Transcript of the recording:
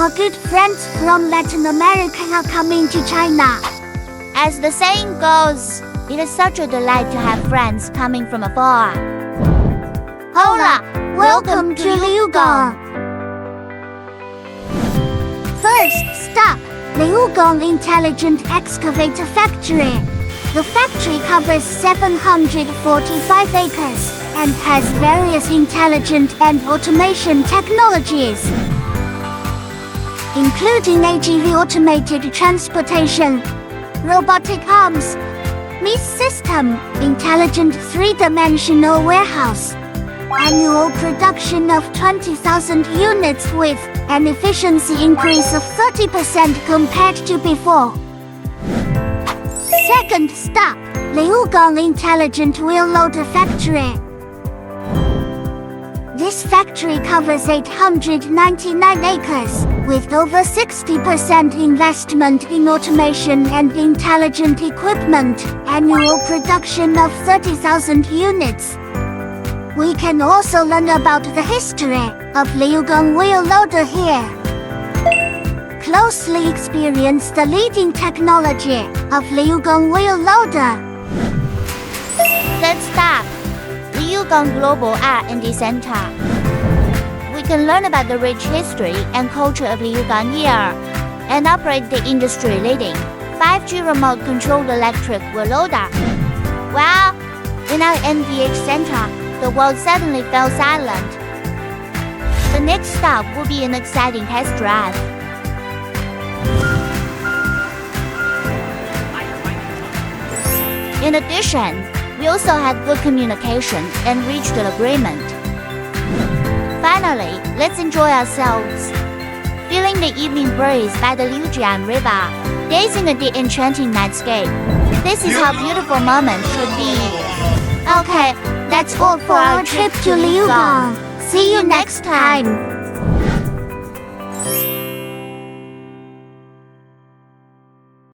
our good friends from Latin America are coming to China. As the saying goes, it is such a delight to have friends coming from afar. Hola, welcome to LiuGong. First stop, LiuGong Intelligent Excavator Factory. The factory covers 745 acres and has various intelligent and automation technologies, including AGV automated transportation, robotic arms, MIS system, intelligent three-dimensional warehouse, annual production of 20,000 units with an efficiency increase of 30% compared to before. Second stop, LiuGong Intelligent Wheel Loader Factory. This factory covers 899 acres, with over 60% investment in automation and intelligent equipment, annual production of 30,000 units. We can also learn about the history of LiuGong Wheel Loader here. Closely experience the leading technology of LiuGong Wheel Loader. Third stop, LiuGong Global R&D Center. We can learn about the rich history and culture of LiuGong here and operate the industry-leading 5G remote-controlled electric wheel loader. Well, in our NVH center, the world suddenly fell silent. The next stop will be an exciting test drive. In addition, we also had good communication and reached an agreement. Finally, let's enjoy ourselves, feeling the evening breeze by the Liuzhou River, gazing at the enchanting nightscape. This is how beautiful moments should be. Okay, that's all for our trip to LiuGong. See you next time.